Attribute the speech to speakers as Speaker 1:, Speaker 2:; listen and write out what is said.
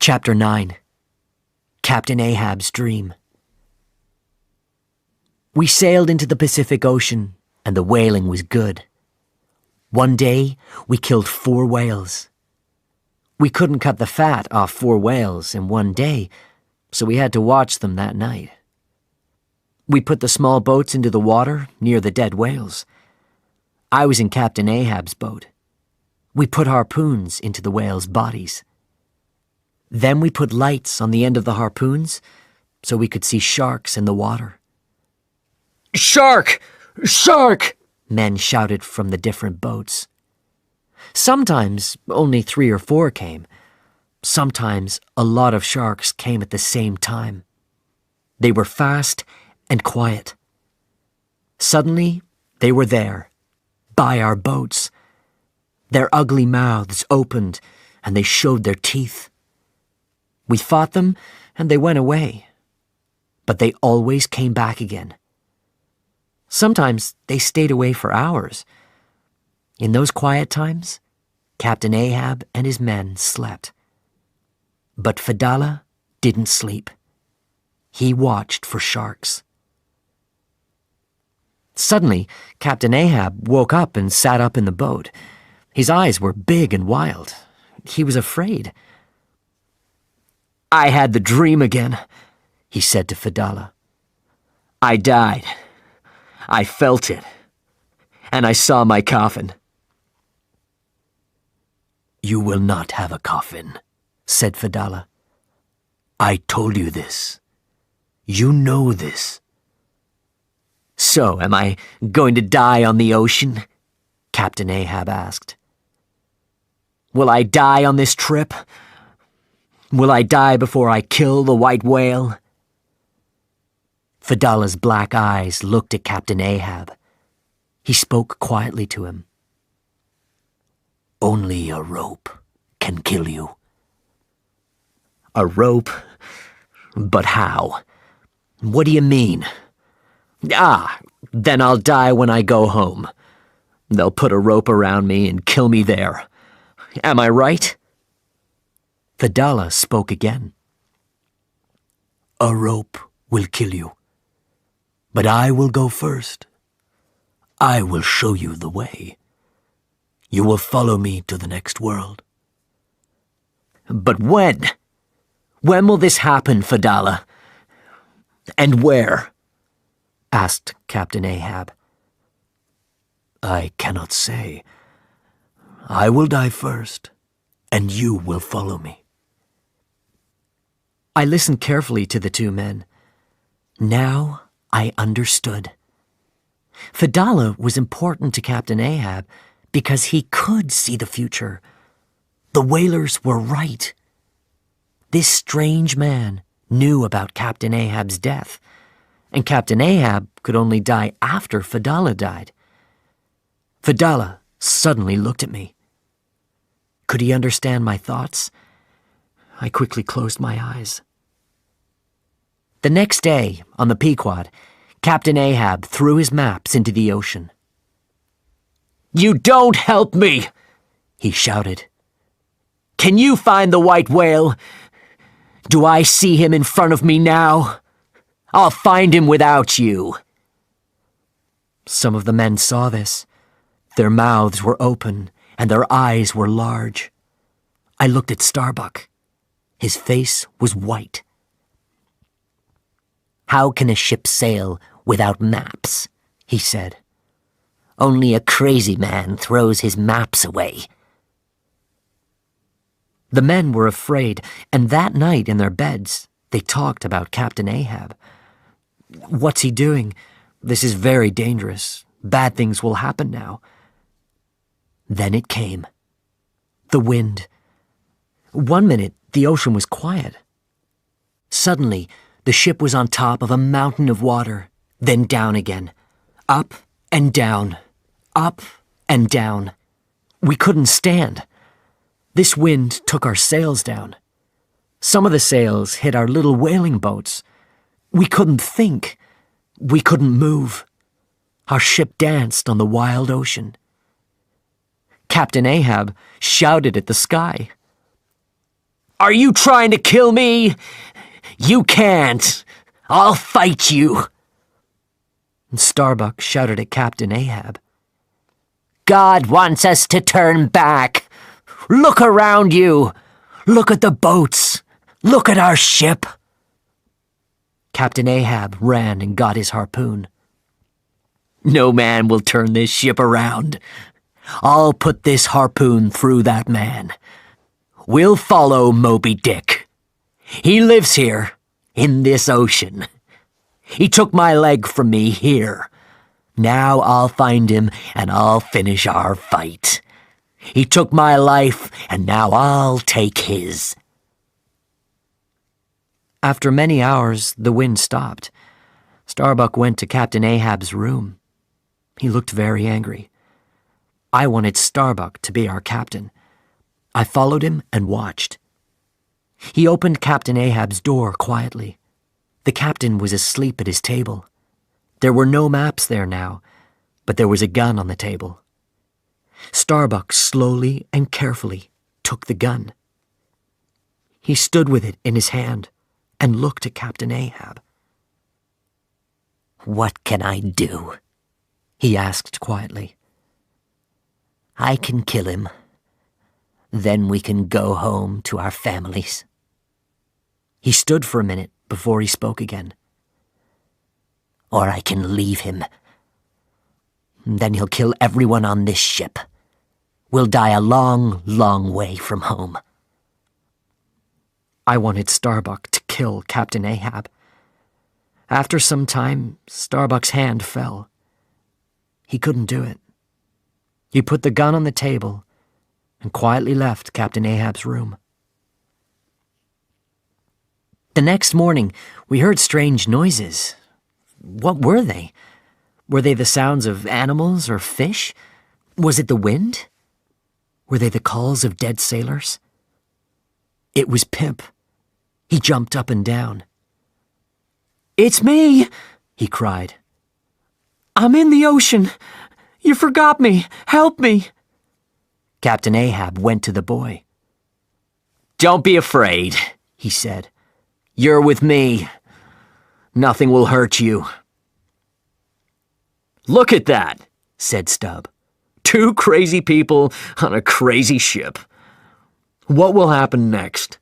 Speaker 1: Chapter 9. Captain Ahab's Dream. We sailed into the Pacific Ocean, and the whaling was good. One day, we killed 4 whales. We couldn't cut the fat off 4 whales in one day, so we had to watch them that night. We put the small boats into the water near the dead whales. I was in Captain Ahab's boat. We put harpoons into the whales' bodies. Then we put lights on the end of the harpoons so we could see sharks in the water. "Shark! Shark!" men shouted from the different boats. Sometimes only 3 or 4 came. Sometimes a lot of sharks came at the same time. They were fast and quiet. Suddenly, they were there, by our boats. Their ugly mouths opened and they showed their teeth. We fought them and they went away, but they always came back again. Sometimes they stayed away for hours. In those quiet times, Captain Ahab and his men slept. But Fedallah didn't sleep. He watched for sharks. Suddenly, Captain Ahab woke up and sat up in the boat. His eyes were big and wild. He was afraid. "I had the dream again," he said to Fedallah. "I died. I felt it. And I saw my coffin." "You will not have a coffin," said Fedallah. "I told you this. You know this." "So am I going to die on the ocean?" Captain Ahab asked. "Will I die on this trip? Will I die before I kill the white whale?" Fedallah's black eyes looked at Captain Ahab. He spoke quietly to him. "Only a rope can kill you." "A rope? But how? What do you mean?" Then I'll die when I go home. They'll put a rope around me and kill me there. Am I right?" Fedallah spoke again. "A rope will kill you. But I will go first. I will show you the way. You will follow me to the next world." "But when? When will this happen, Fedallah? And where?" asked Captain Ahab. "I cannot say. I will die first, and you will follow me." I listened carefully to the 2 men. Now I understood. Fedallah was important to Captain Ahab because he could see the future. The whalers were right. This strange man knew about Captain Ahab's death, and Captain Ahab could only die after Fedallah died. Fedallah suddenly looked at me. Could he understand my thoughts? I quickly closed my eyes. The next day, on the Pequod, Captain Ahab threw his maps into the ocean. "You don't help me!" he shouted. "Can you find the white whale? Do I see him in front of me now? I'll find him without you." Some of the men saw this. Their mouths were open and their eyes were large. I looked at Starbuck. His face was white. "How can a ship sail without maps?" he said. "Only a crazy man throws his maps away." The men were afraid, and that night in their beds, they talked about Captain Ahab. "What's he doing? This is very dangerous. Bad things will happen now." Then it came. The wind. One minute, the ocean was quiet. Suddenly, the ship was on top of a mountain of water, then down again. Up and down. Up and down. We couldn't stand. This wind took our sails down. Some of the sails hit our little whaling boats. We couldn't think. We couldn't move. Our ship danced on the wild ocean. Captain Ahab shouted at the sky. Are you trying to kill me? You can't. I'll fight you. And Starbuck shouted at Captain Ahab. God wants us to turn back. Look around you. Look at the boats. Look at our ship. Captain Ahab ran and got his harpoon. No man will turn this ship around. I'll put this harpoon through that man. We'll follow Moby Dick. He lives here, in this ocean. He took my leg from me here. Now I'll find him and I'll finish our fight. He took my life and now I'll take his. After many hours, the wind stopped. Starbuck went to Captain Ahab's room. He looked very angry. I wanted Starbuck to be our captain. I followed him and watched. He opened Captain Ahab's door quietly. The captain was asleep at his table. There were no maps there now, but there was a gun on the table. Starbuck slowly and carefully took the gun. He stood with it in his hand and looked at Captain Ahab. What can I do? He asked quietly. I can kill him. Then we can go home to our families. He stood for a minute before he spoke again. Or I can leave him. Then he'll kill everyone on this ship. We'll die a long, long way from home. I wanted Starbuck to kill Captain Ahab. After some time, Starbuck's hand fell. He couldn't do it. He put the gun on the table and quietly left Captain Ahab's room. The next morning, we heard strange noises. What were they? Were they the sounds of animals or fish? Was it the wind? Were they the calls of dead sailors? It was Pip. He jumped up and down. It's me, he cried. I'm in the ocean. You forgot me. Help me. Captain Ahab went to the boy. Don't be afraid, he said. You're with me. Nothing will hurt you. Look at that, said Stubb. 2 crazy people on a crazy ship. What will happen next?